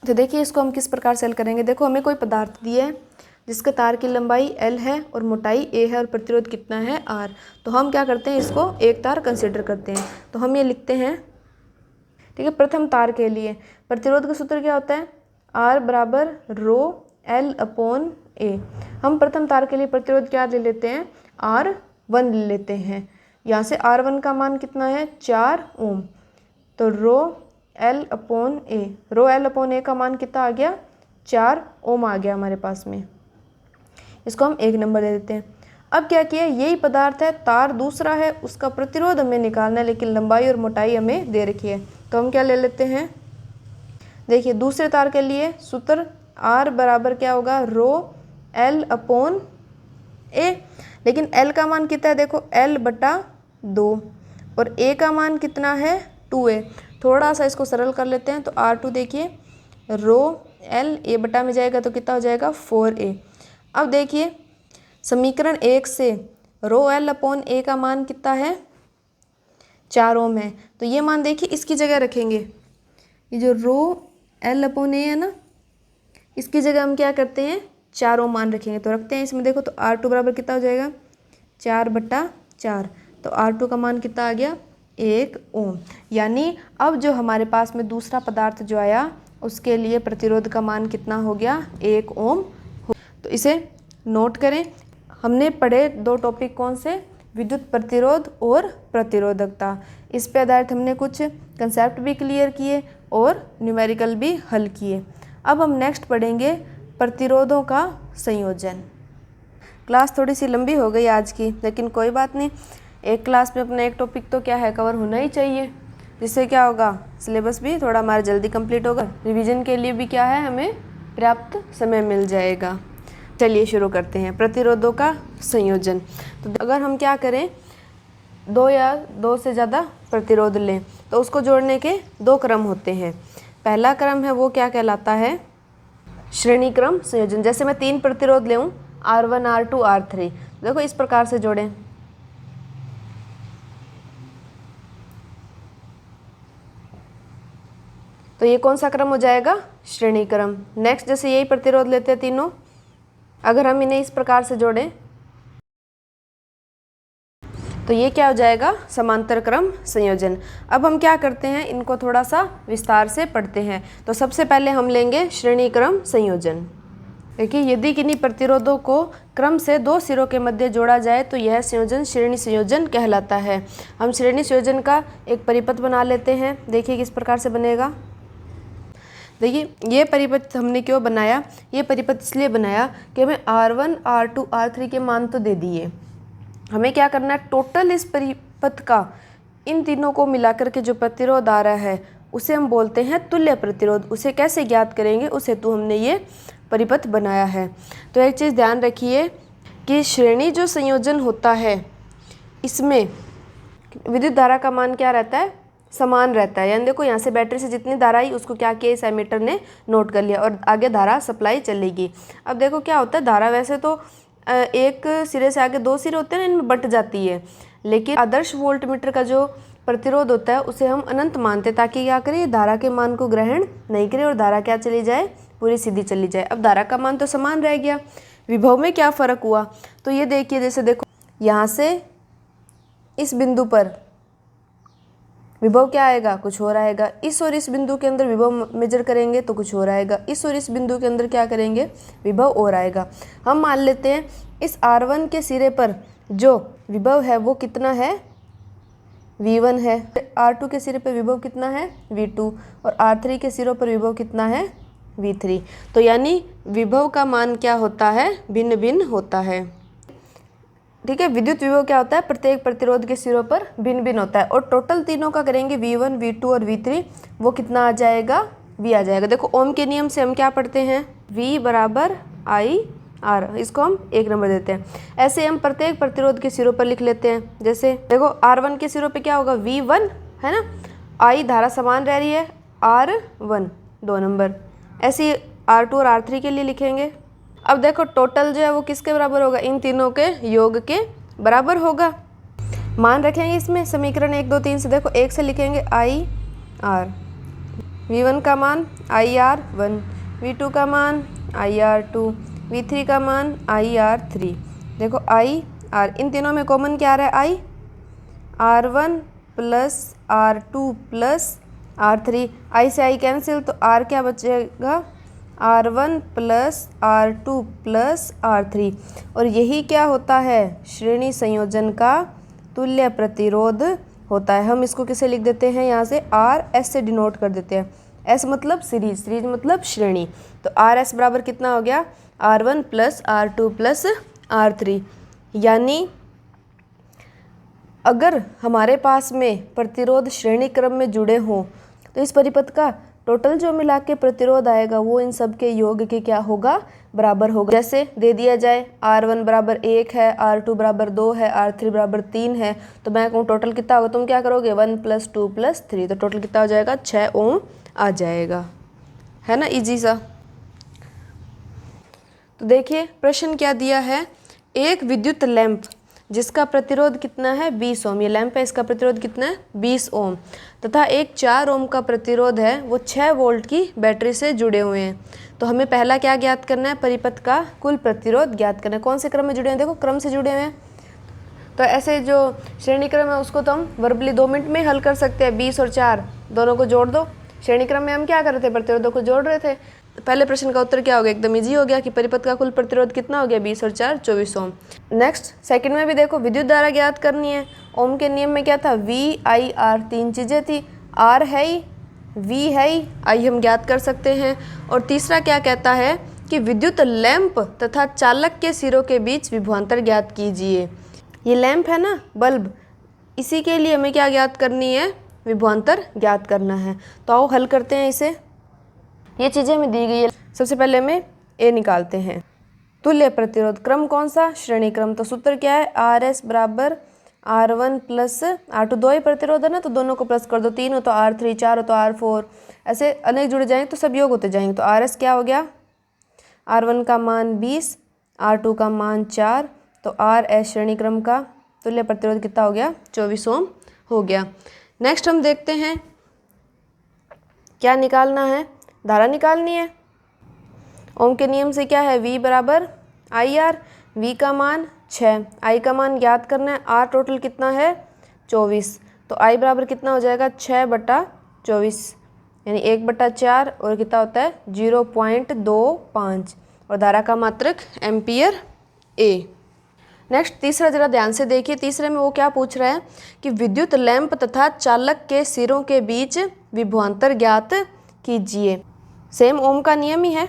तो देखिए इसको हम किस प्रकार से हल करेंगे। देखो हमें कोई पदार्थ दिया है जिसका तार की लंबाई L है और मोटाई A है और प्रतिरोध कितना है R। तो हम क्या करते हैं, इसको एक तार कंसिडर करते हैं। तो हम ये लिखते हैं, ठीक है। प्रथम तार के लिए प्रतिरोध का सूत्र क्या होता है, R बराबर रो L अपॉन A। हम प्रथम तार के लिए प्रतिरोध क्या ले लेते हैं, R1 ले लेते हैं। यहाँ से R1 का मान कितना है, 4 ओम। तो rho L upon A, rho L upon A का मान कितना आ गया, 4 ओम आ गया हमारे पास में। इसको हम 1 नंबर दे देते हैं। अब क्या किया, यही पदार्थ है, तार दूसरा है, उसका प्रतिरोध हमें निकालना है, लेकिन लंबाई और मोटाई हमें दे रखी है। तो हम क्या ले लेते हैं, देखिए दूसरे तार के लिए सूत्र R बराबर क्या होगा, रो L अपॉन A। लेकिन L का मान कितना है, देखो L/2 और A का मान कितना है 2A। थोड़ा सा इसको सरल कर लेते हैं तो R2 देखिए रो L A में जाएगा तो कितना हो जाएगा 4A। अब देखिए समीकरण 1 से रो L अपॉन A का मान कितना है 4 ओम है, तो ये मान देखिए इसकी जगह रखेंगे। ये जो रो L अपॉन A है ना, इसकी जगह हम क्या करते हैं 4 ओम मान रखेंगे, तो रखते हैं इसमें। देखो तो R2 बराबर कितना हो जाएगा 4/4, तो R2 का मान कितना आ गया 1 ओम। यानी अब जो हमारे पास में दूसरा पदार्थ जो आया उसके लिए प्रतिरोध का मान कितना हो गया 1 ओम। तो इसे नोट करें। हमने पढ़े 2 टॉपिक कौन से, विद्युत प्रतिरोध और प्रतिरोधकता। इस पे आधारित हमने कुछ कंसेप्ट भी क्लियर किए और न्यूमेरिकल भी हल किए। अब हम नेक्स्ट पढ़ेंगे प्रतिरोधों का संयोजन। क्लास थोड़ी सी लंबी हो गई आज की, लेकिन कोई बात नहीं, एक क्लास में अपना एक टॉपिक तो क्या है कवर होना ही चाहिए, जिससे क्या होगा सिलेबस भी थोड़ा हमारा जल्दी कंप्लीट होगा, रिवीजन के लिए भी क्या है हमें पर्याप्त समय मिल जाएगा। चलिए शुरू करते हैं प्रतिरोधों का संयोजन। तो अगर हम क्या करें 2 या 2 से ज़्यादा प्रतिरोध लें तो उसको जोड़ने के 2 क्रम होते हैं। पहला क्रम है वो क्या कहलाता है श्रेणी क्रम संयोजन। जैसे मैं 3 प्रतिरोध लेऊँ R1 R2 R3, देखो इस प्रकार से जोड़ें। तो ये कौन सा क्रम हो जाएगा श्रेणी क्रम। नेक्स्ट जैसे यही प्रतिरोध लेते हैं तीनों, अगर हम इन्हें इस प्रकार से जोड़ें तो ये क्या हो जाएगा समांतर क्रम संयोजन। अब हम क्या करते हैं इनको थोड़ा सा विस्तार से पढ़ते हैं। तो सबसे पहले हम लेंगे श्रेणी क्रम संयोजन। देखिए यदि किन्हीं प्रतिरोधों को क्रम से 2 सिरों के मध्य जोड़ा जाए तो यह संयोजन श्रेणी संयोजन कहलाता है। हम श्रेणी संयोजन का एक परिपथ बना लेते हैं। देखिए किस प्रकार से बनेगा। देखिए ये परिपथ हमने क्यों बनाया, ये परिपथ इसलिए बनाया कि हमें R1 R2 R3 के मान तो दे दिए, हमें क्या करना है टोटल इस परिपथ का इन तीनों को मिलाकर के जो प्रतिरोध आ रहा है उसे हम बोलते हैं तुल्य प्रतिरोध। उसे कैसे ज्ञात करेंगे, उस हेतु हमने ये परिपथ बनाया है। तो एक चीज़ ध्यान रखिए कि श्रेणी जो संयोजन होता है इसमें विद्युत धारा का मान क्या रहता है समान रहता है। यानी देखो यहाँ से बैटरी से जितनी धारा आई उसको क्या किया इस एमीटर ने नोट कर लिया और आगे धारा सप्लाई चलेगी। अब देखो क्या होता है धारा वैसे तो एक सिरे से आगे 2 सिरे होते हैं, इनमें बट जाती है, लेकिन आदर्श वोल्टमीटर का जो प्रतिरोध होता है उसे हम अनंत मानते हैं ताकि क्या करे धारा के मान को ग्रहण नहीं करे और धारा क्या चली जाए पूरी सीधी चली जाए। अब धारा का मान तो समान रह गया, विभव में क्या फ़र्क हुआ। तो ये देखिए जैसे देखो यहाँ से इस बिंदु पर विभव क्या आएगा कुछ और आएगा, इस और इस बिंदु के अंदर विभव मेजर करेंगे तो कुछ और आएगा, इस और इस बिंदु के अंदर क्या करेंगे विभव और आएगा। हम मान लेते हैं इस R1 के सिरे पर जो विभव है वो कितना है V1 है, R2 के सिरे पर विभव कितना है V2 और R3 के सिरों पर विभव कितना है V3। तो यानी विभव का मान क्या होता है भिन्न भिन्न होता है। ठीक है, विद्युत विभव क्या होता है प्रत्येक प्रतिरोध के सिरों पर भिन्न भिन्न होता है और टोटल तीनों का करेंगे V1 V2 और V3 वो कितना आ जाएगा V आ जाएगा। देखो ओम के नियम से हम क्या पढ़ते हैं V बराबर IR, इसको हम 1 नंबर देते हैं। ऐसे हम प्रत्येक प्रतिरोध के सिरों पर लिख लेते हैं। जैसे देखो R1 के सिरों पर क्या होगा V1 है ना, I धारा समान रह रही है R1 2 नंबर, ऐसे R2 और R3 के लिए लिखेंगे। अब देखो टोटल जो है वो किसके बराबर होगा इन तीनों के योग के बराबर होगा। मान रखेंगे इसमें समीकरण 1 2 3 से, देखो 1 से लिखेंगे IR, V1 का मान IR1, V2 का मान IR2, V3 का मान IR3। देखो IR इन तीनों में कॉमन क्या आ रहा है R1 plus R2 plus R3, I से I कैंसिल तो R क्या बचेगा R1 plus R2 plus R3 और यही क्या होता है श्रेणी संयोजन का तुल्य प्रतिरोध होता है। हम इसको किसे लिख देते हैं यहाँ से RS से डिनोट कर देते हैं। S मतलब सीरीज, सीरीज मतलब श्रेणी। तो RS बराबर कितना हो गया R1 plus R2 plus R3। यानी अगर हमारे पास में प्रतिरोध श्रेणी क्रम में जुड़े हों तो इस परिपथ का टोटल जो मिला के प्रतिरोध आएगा वो इन सब के योग के क्या होगा, बराबर होगा। जैसे दे दिया जाए R1 बराबर 1 है, R2 बराबर 2 है, R3 बराबर 3 है, तो मैं कहूँ टोटल कितना होगा, तुम क्या करोगे 1 + 2 + 3, तो टोटल कितना हो जाएगा 6 ओम आ जाएगा, है ना, इजी सा। तो देखिए प्रश्न क्या दिया है, एक विद्युत लैंप जिसका प्रतिरोध कितना है 20 ओम, ये लैंप है, इसका प्रतिरोध कितना है 20 ओम, तथा एक 4 ओम का प्रतिरोध है, वो 6 वोल्ट की बैटरी से जुड़े हुए हैं। तो हमें पहला क्या ज्ञात करना है, परिपथ का कुल प्रतिरोध ज्ञात करना है। कौन से क्रम में जुड़े हैं, देखो क्रम से जुड़े हुए हैं, तो ऐसे जो श्रेणी क्रम है उसको तो हम वर्बली 2 मिनट में हल कर सकते हैं। 20 और 4 दोनों को जोड़ दो। श्रेणी क्रम में हम क्या कर रहे थे, प्रतिरोधों को जोड़ रहे थे। पहले प्रश्न का उत्तर क्या हो गया, एकदम इजी हो गया कि परिपथ का कुल प्रतिरोध कितना हो गया 20 और 4 24 ओम। नेक्स्ट सेकंड में भी देखो विद्युत धारा ज्ञात करनी है। ओम के नियम में क्या था, V I R, 3 चीज़ें थी, R है ही, V है ही, I हम ज्ञात कर सकते हैं। और तीसरा क्या कहता है कि विद्युत लैंप तथा चालक के सिरों के बीच विभवांतर ज्ञात कीजिए। ये लैंप है ना, बल्ब, इसी के लिए हमें क्या ज्ञात करनी है, विभवांतर ज्ञात करना है। तो आओ हल करते हैं इसे। ये चीज़ें हमें दी गई है। सबसे पहले हमें ए निकालते हैं। तुल्य प्रतिरोध क्रम कौन सा, श्रेणी क्रम। तो सूत्र क्या है, RS बराबर R1 + R2, 2 ही प्रतिरोध है ना, तो दोनों को प्लस कर दो, 3 हो तो R3, 4 हो तो R4, ऐसे अनेक जुड़े जाएंगे तो सब योग होते जाएंगे। तो RS क्या हो गया, R1 का मान 20, R2 का मान 4, तो RS श्रेणी क्रम का तुल्य प्रतिरोध कितना हो गया 24 ओम हो गया। नेक्स्ट हम देखते हैं क्या निकालना है, धारा निकालनी है। ओम के नियम से क्या है, V बराबर IR, V का मान 6, I का मान ज्ञात करना है, R टोटल कितना है 24, तो I बराबर कितना हो जाएगा 6/24, यानी 1/4, और कितना होता है 0.25, और धारा का मात्रक एम्पियर A। नेक्स्ट तीसरा जरा ध्यान से देखिए, तीसरे में वो क्या पूछ रहा है कि विद्युत लैंप तथा चालक के सिरों के बीच विभवांतर ज्ञात कीजिए। सेम ओम का नियम ही है।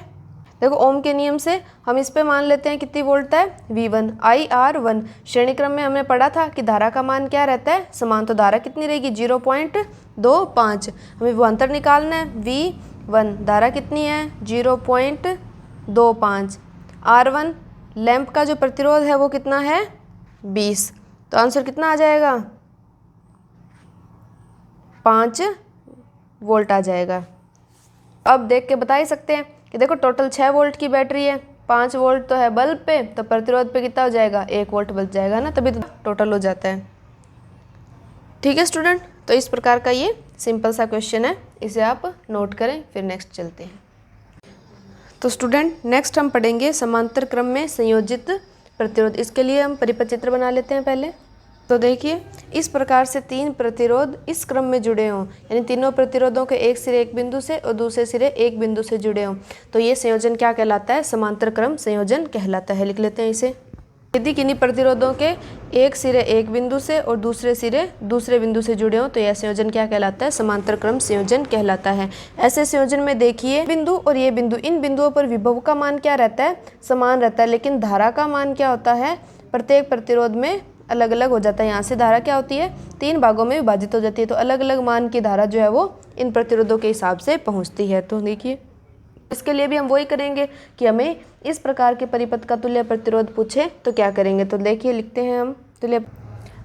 देखो ओम के नियम से हम इस पे मान लेते हैं कितनी वोल्ट है V1 IR1। श्रेणी क्रम में हमने पढ़ा था कि धारा का मान क्या रहता है समान, तो धारा कितनी रहेगी 0.25। हमें विभवांतर निकालना है V1, धारा कितनी है 0.25। R1 लैंप का जो प्रतिरोध है वो कितना है 20, तो आंसर कितना आ जाएगा 5 वोल्ट आ जाएगा। अब देख के बता ही सकते हैं कि देखो टोटल 6 वोल्ट की बैटरी है, 5 वोल्ट तो है बल्ब पे, तो प्रतिरोध पे कितना हो जाएगा 1 वोल्ट बच जाएगा ना, तभी तो टोटल हो जाता है। ठीक है स्टूडेंट, तो इस प्रकार का ये सिंपल सा क्वेश्चन है, इसे आप नोट करें। फिर नेक्स्ट चलते हैं। तो स्टूडेंट नेक्स्ट हम पढ़ेंगे समांतर क्रम में संयोजित प्रतिरोध। इसके लिए हम परिपथ चित्र बना लेते हैं पहले। तो देखिए इस प्रकार से 3 प्रतिरोध इस क्रम में जुड़े हों, यानी तीनों प्रतिरोधों के एक सिरे एक बिंदु से और दूसरे सिरे एक बिंदु से जुड़े हों, तो ये संयोजन क्या कहलाता है, समांतर क्रम संयोजन कहलाता है। लिख लेते हैं इसे। यदि किन्हीं प्रतिरोधों के एक सिरे एक बिंदु से और दूसरे सिरे दूसरे बिंदु से जुड़े हों, तो यह संयोजन क्या कहलाता है, समांतर क्रम संयोजन कहलाता है। ऐसे संयोजन में देखिए बिंदु और ये बिंदु, इन बिंदुओं पर विभव का मान क्या रहता है, समान रहता है, लेकिन धारा का मान क्या होता है प्रत्येक प्रतिरोध में अलग अलग हो जाता है। यहाँ से धारा क्या होती है 3 भागों में विभाजित हो जाती है, तो अलग अलग मान की धारा जो है वो इन प्रतिरोधों के हिसाब से पहुँचती है। तो देखिए इसके लिए भी हम वही करेंगे कि हमें इस प्रकार के परिपथ का तुल्य प्रतिरोध पूछे तो क्या करेंगे। तो देखिए लिखते हैं हम तुल्य,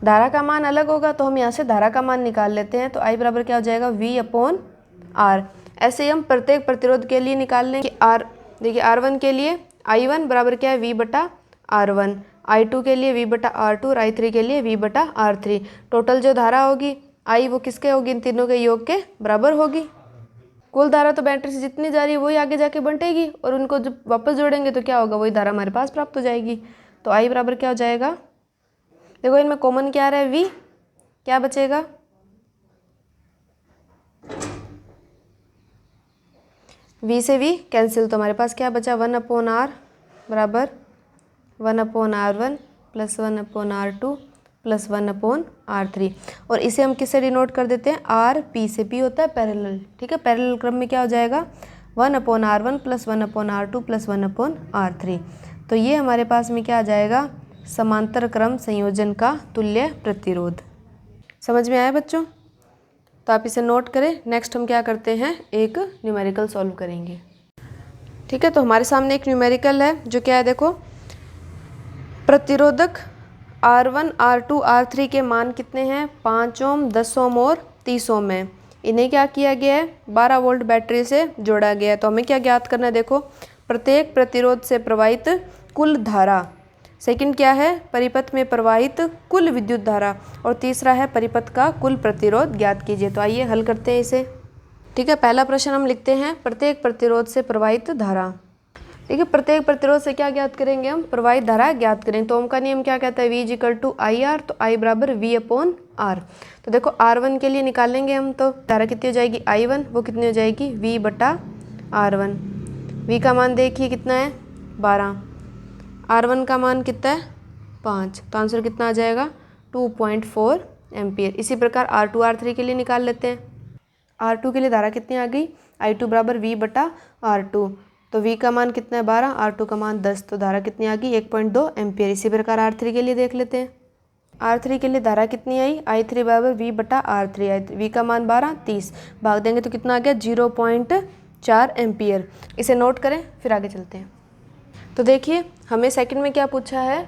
धारा का मान अलग होगा तो हम यहाँ से धारा का मान निकाल लेते हैं। तो I बराबर क्या हो जाएगा V/R। ऐसे ही हम प्रत्येक प्रतिरोध के लिए निकाल लेंगे। R देखिए R1 के लिए I1 बराबर क्या है V/R1, I2 के लिए V/R2 और I3 के लिए V/R3। टोटल जो धारा होगी I वो किसके होगी, इन तीनों के योग के बराबर होगी। कुल धारा तो बैटरी से जितनी जा रही है वही आगे जाके बंटेगी, और उनको जब वापस जोड़ेंगे तो क्या होगा, वही धारा हमारे पास प्राप्त हो जाएगी। तो I बराबर क्या हो जाएगा, देखो इनमें कॉमन क्या आ रहा है V, क्या बचेगा V से V कैंसिल, तो हमारे पास क्या बचा 1/R बराबर 1/R1 + 1/R2 + 1/R3। और इसे हम किससे डिनोट कर देते हैं, R P से। P होता है पैरेलल, ठीक है। पैरेलल क्रम में क्या हो जाएगा 1/R1 + 1/R2 + 1/R3। तो ये हमारे पास में क्या आ जाएगा, समांतर क्रम संयोजन का तुल्य प्रतिरोध। समझ में आया बच्चों। तो आप इसे नोट करें। नेक्स्ट हम क्या करते हैं, एक न्यूमेरिकल सॉल्व करेंगे। ठीक है, तो हमारे सामने एक न्यूमेरिकल है जो क्या है, देखो प्रतिरोधक R1, R2, R3 के मान कितने हैं, 5 ओम, 10 ओम और 30 ओम है। इन्हें क्या किया गया है, 12 वोल्ट बैटरी से जोड़ा गया है। तो हमें क्या ज्ञात करना है, देखो प्रत्येक प्रतिरोध से प्रवाहित कुल धारा, सेकंड क्या है, परिपथ में प्रवाहित कुल विद्युत धारा, और तीसरा है परिपथ का कुल प्रतिरोध ज्ञात कीजिए। तो आइए हल करते हैं इसे। ठीक है, पहला प्रश्न हम लिखते हैं प्रत्येक प्रतिरोध से प्रवाहित धारा। ठीक है, प्रत्येक प्रतिरोध से क्या ज्ञात करेंगे हम, प्रवाहित धारा ज्ञात करेंगे। तो ओम का नियम क्या कहता है, V = IR, तो I बराबर V/R। तो देखो R1 के लिए निकालेंगे हम, तो धारा कितनी हो जाएगी I1, वो कितनी हो जाएगी V/R1। V का मान देखिए कितना है 12, R1 का मान कितना है 5, तो आंसर कितना आ जाएगा 2.4 एम्पियर। इसी प्रकार R2 R3 के लिए निकाल लेते हैं। R2 के लिए धारा कितनी आ गई, I2 बराबर V/R2, तो V का मान कितना है 12, R2 का मान 10, तो धारा कितनी आ गई 1.2 एम्पियर। इसी प्रकार R3 के लिए देख लेते हैं। R3 के लिए धारा कितनी आई, I3 बराबर V/R3, V का मान 12, 30, भाग देंगे तो कितना आ गया 0.4 एम्पियर। इसे नोट करें, फिर आगे चलते हैं। तो देखिए हमें सेकंड में क्या पूछा है,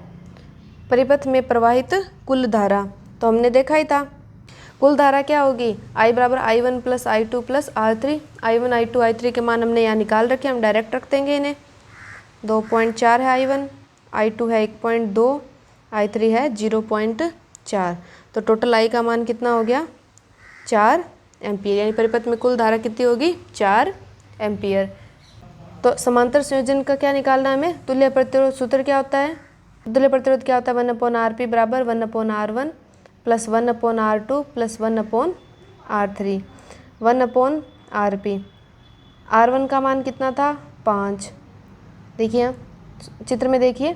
परिपथ में प्रवाहित कुल धारा। तो हमने देखा ही था कुल धारा क्या होगी, I बराबर I1 + I2 + R3। I1, I2, I3 के मान हमने यहाँ निकाल रखे, हम डायरेक्ट रख देंगे इन्हें। 2.4 है I1, I2 है 1.2, I3 है 0.4, तो टोटल I का मान कितना हो गया 4 एम्पियर, यानी परिपथ में कुल धारा कितनी होगी 4 एम्पियर। तो समांतर संयोजन का क्या निकालना है हमें, तुल्य प्रतिरोध सूत्र क्या होता है, तुल्य प्रतिरोध क्या होता है 1/RP बराबर 1/R1 + 1/R2 + 1/R3, 1/RP। R1 का मान कितना था 5, देखिए यहाँ चित्र में देखिए,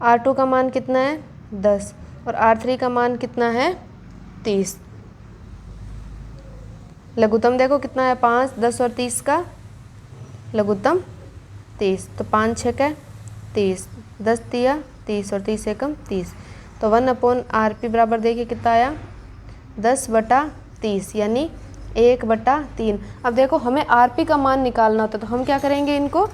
R2 का मान कितना है 10 और R3 का मान कितना है 30। लघुत्तम देखो कितना है 5, 10 और 30 का लघुत्तम 30, तो 5 6 का 30, 10 तिया 30 और 30 एकम 30, तो 1/RP बराबर देखिए कितना आया 10/30, यानी 1/3। अब देखो हमें RP का मान निकालना होता है, तो हम क्या करेंगे, इनको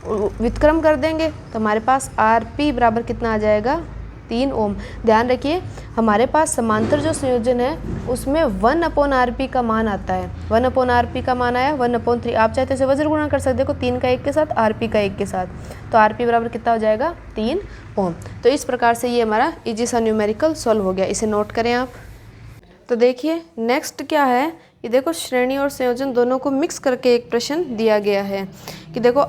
व्युत्क्रम कर देंगे, तो हमारे पास RP बराबर कितना आ जाएगा 3 ओम। ध्यान रखिए हमारे पास समांतर जो संयोजन है उसमें 1/RP का मान आता है, 1/RP का मान आया 1/3। आप चाहे तो इसे वज्र गुणा कर सकते हो, देखो 3 का 1 के साथ, RP का 1 के साथ, तो RP बराबर कितना हो जाएगा 3 ओम। तो इस प्रकार से ये हमारा इजी सा न्यूमेरिकल सॉल्व हो गया, इसे नोट करें आप। तो देखिए नेक्स्ट क्या है, ये देखो श्रेणी और संयोजन दोनों को मिक्स करके एक प्रश्न दिया गया है कि देखो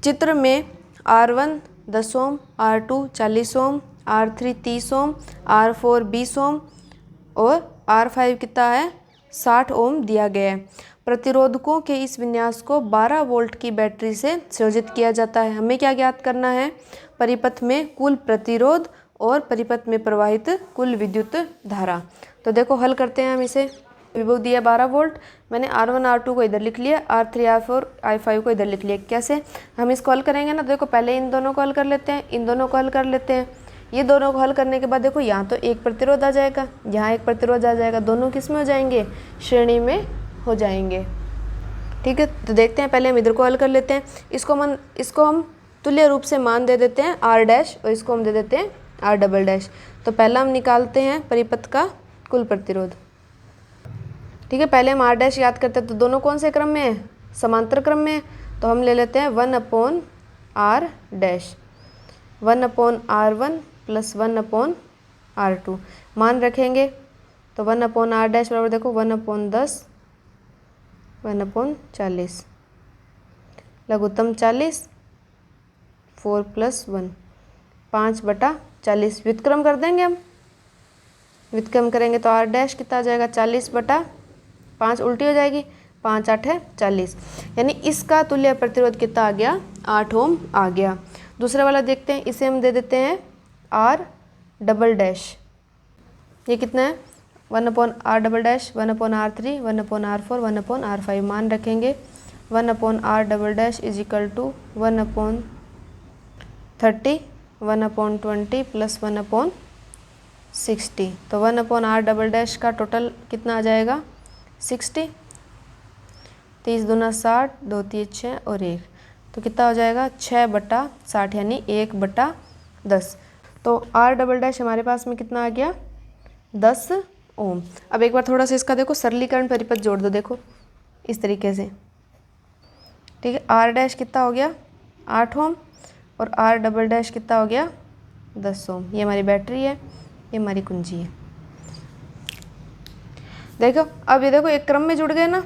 चित्र में R1 10 ओम, R2 40 ओम, R3 30 ओम, R4 20 ओम और R5 कितना है 60 ओम दिया गया है। प्रतिरोधकों के इस विन्यास को 12 वोल्ट की बैटरी से संयोजित किया जाता है। हमें क्या ज्ञात करना है, परिपथ में कुल प्रतिरोध और परिपथ में प्रवाहित कुल विद्युत धारा। तो देखो हल करते हैं हम इसे। विभव दिया 12 वोल्ट, मैंने R1 R2 को इधर लिख लिया, R3 R4 I5 को इधर लिख लिया। कैसे हम इसको हल करेंगे ना, देखो पहले इन दोनों को हल कर लेते हैं, इन दोनों को हल कर लेते हैं। ये दोनों को हल करने के बाद देखो यहाँ तो एक प्रतिरोध आ जाएगा, यहाँ एक प्रतिरोध आ जाएगा, दोनों किस में हो जाएंगे, श्रेणी में हो जाएंगे। ठीक है, तो देखते हैं, पहले हम इधर को हल कर लेते हैं। इसको हम तुल्य रूप से मान दे देते हैं R' और इसको हम दे देते हैं R'। तो पहला हम निकालते हैं परिपथ का कुल प्रतिरोध। ठीक है, पहले हम R' याद करते हैं, तो दोनों कौन से क्रम में है, समांतर क्रम में है, तो हम ले लेते हैं 1/R', 1/R1 + 1/R2 मान रखेंगे, तो 1/R' बराबर देखो 1/10, 1/40, लघुत्तम 40, 4 + 1 5/40। व्युत्क्रम कर देंगे हम, व्युत्क्रम करेंगे तो R' कितना आ जाएगा 40/5, उल्टी हो जाएगी, 5 8 है 40, यानी इसका तुल्य प्रतिरोध कितना आ गया 8 ओम आ गया। दूसरा वाला देखते हैं, इसे हम दे देते हैं R', ये कितना है 1/R', 1/R3, 1/R4, 1/R5 मान रखेंगे। 1/R'= = 1/30, 1/20 + 1/60, तो 1/R'' का टोटल कितना आ जाएगा 60, 30 दूना 60, 2 3 6 और 1, तो कितना हो जाएगा 6/60 यानी 1/10। तो R डबल डैश हमारे पास में कितना आ गया 10 ओम। अब एक बार थोड़ा सा इसका देखो सरलीकरण परिपथ जोड़ दो, देखो इस तरीके से, ठीक है। R डैश कितना हो गया 8 ओम और R डबल डैश कितना हो गया 10 ओम। ये हमारी बैटरी है, ये हमारी कुंजी है। देखो अब ये देखो एक क्रम में जुड़ गए ना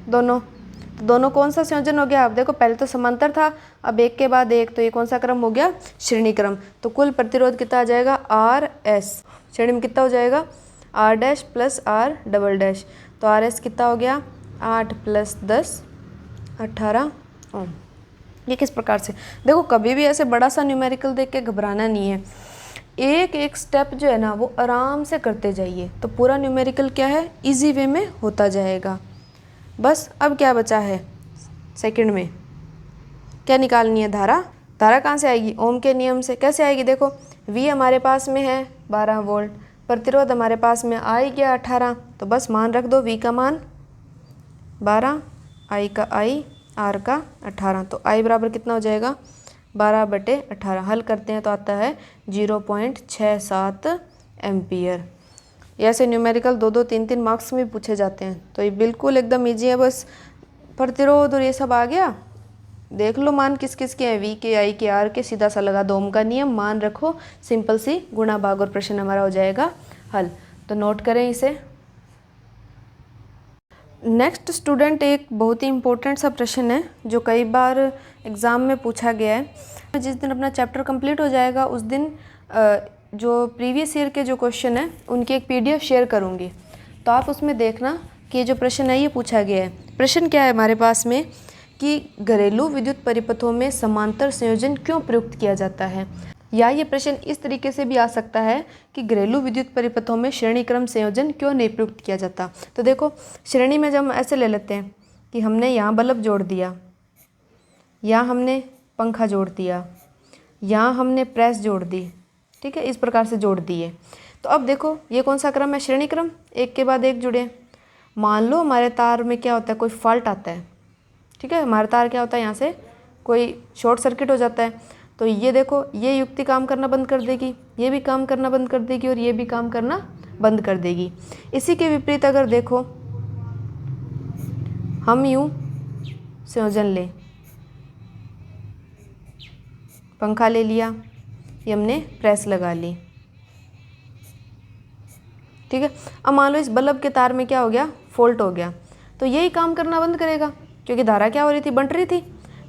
दोनों, तो दोनों कौन सा संयोजन हो गया। अब देखो पहले तो समांतर था, अब एक के बाद एक, तो ये कौन सा क्रम हो गया श्रेणी क्रम। तो कुल प्रतिरोध कितना आ जाएगा RS, श्रेणी में कितना हो जाएगा R dash plus R double dash. तो RS कितना हो गया 8 + 10 18 ओम। ये किस प्रकार से, देखो कभी भी ऐसे बड़ा सा न्यूमेरिकल देख के घबराना नहीं है, एक एक स्टेप जो है ना वो आराम से करते जाइए, तो पूरा न्यूमेरिकल क्या है इजी वे में होता जाएगा। बस अब क्या बचा है सेकंड में, क्या निकालनी है धारा। धारा कहाँ से आएगी ओम के नियम से। कैसे आएगी, देखो V हमारे पास में है 12 वोल्ट, प्रतिरोध हमारे पास में आ ही गया 18, तो बस मान रख दो V का मान 12, I का I, R का 18, तो I बराबर कितना हो जाएगा 12/18। हल करते हैं तो आता है 0.67 एम्पियर। ऐसे न्यूमेरिकल 2 2 3 3 मार्क्स में पूछे जाते हैं, तो ये बिल्कुल एकदम ईजी है। बस प्रतिरोध और ये सब आ गया, देख लो मान किस किस के हैं, V के, I के, R के, सीधा सा लगा दो ओम का नियम, मान रखो, सिंपल सी गुणा भाग और प्रश्न हमारा हो जाएगा हल। तो नोट करें इसे। नेक्स्ट स्टूडेंट एक बहुत ही इम्पोर्टेंट सा प्रश्न है जो कई बार एग्ज़ाम में पूछा गया है। जिस दिन अपना चैप्टर कंप्लीट हो जाएगा उस दिन जो प्रीवियस ईयर के जो क्वेश्चन है उनकी एक PDF शेयर करूँगी, तो आप उसमें देखना कि ये जो प्रश्न है ये पूछा गया है। प्रश्न क्या है हमारे पास में कि घरेलू विद्युत परिपथों में समांतर संयोजन क्यों प्रयुक्त किया जाता है, या ये प्रश्न इस तरीके से भी आ सकता है कि घरेलू विद्युत परिपथों में श्रेणी क्रम संयोजन क्यों नहीं प्रयुक्त किया जाता। तो देखो श्रेणी में जब हम ऐसे ले लेते हैं कि हमने यहाँ बल्ब जोड़ दिया, यहाँ हमने पंखा जोड़ दिया, यहाँ हमने प्रेस जोड़ दी, ठीक है, इस प्रकार से जोड़ दिए। तो अब देखो ये कौन सा क्रम है श्रेणी क्रम, एक के बाद एक जुड़े। मान लो हमारे तार में क्या होता है कोई फॉल्ट आता है, ठीक है, हमारा तार क्या होता है यहाँ से कोई शॉर्ट सर्किट हो जाता है, तो ये देखो ये युक्ति काम करना बंद कर देगी, ये भी काम करना बंद कर देगी और ये भी काम करना बंद कर देगी। इसी के विपरीत अगर देखो हम यूँ संयोजन लें, पंखा ले लिया, ये हमने प्रेस लगा ली, ठीक है। अब मान लो इस बल्ब के तार में क्या हो गया फॉल्ट हो गया, तो यही काम करना बंद करेगा क्योंकि धारा क्या हो रही थी बंट रही थी,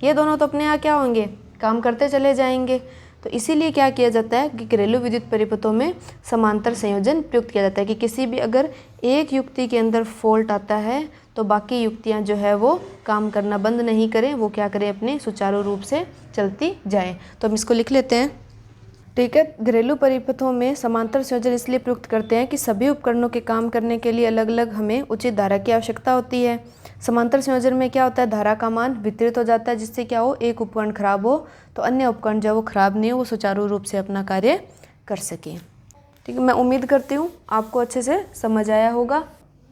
ये दोनों तो अपने यहाँ क्या होंगे काम करते चले जाएंगे। तो इसीलिए क्या किया जाता है कि घरेलू विद्युत परिपथों में समांतर संयोजन प्रयुक्त किया जाता है कि किसी भी अगर एक युक्ति के अंदर फॉल्ट आता है तो बाकी युक्तियां जो है वो काम करना बंद नहीं करें, वो क्या करें अपने सुचारू रूप से चलती जाएं। तो हम इसको लिख लेते हैं, ठीक है। घरेलू परिपथों में समांतर संयोजन इसलिए प्रयुक्त करते हैं कि सभी उपकरणों के काम करने के लिए अलग अलग हमें उचित धारा की आवश्यकता होती है। समांतर संयोजन में क्या होता है धारा का मान वितरित हो जाता है, जिससे क्या हो एक उपकरण खराब हो तो अन्य उपकरण जो वो खराब नहीं हो, वो सुचारू रूप से अपना कार्य कर सके, ठीक है। मैं उम्मीद करती हूँ आपको अच्छे से समझ आया होगा।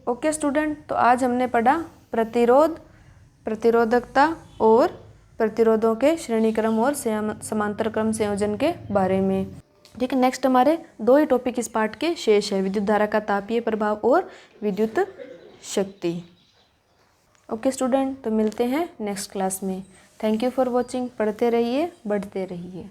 ओके स्टूडेंट, तो आज हमने पढ़ा प्रतिरोध, प्रतिरोधकता और प्रतिरोधों के श्रेणी क्रम और समांतर क्रम संयोजन के बारे में, ठीक है। नेक्स्ट हमारे 2 ही टॉपिक इस पार्ट के शेष है, विद्युत धारा का तापीय प्रभाव और विद्युत शक्ति। ओके स्टूडेंट, तो मिलते हैं नेक्स्ट क्लास में। Thank you for watching. पढ़ते रहिए, बढ़ते रहिए।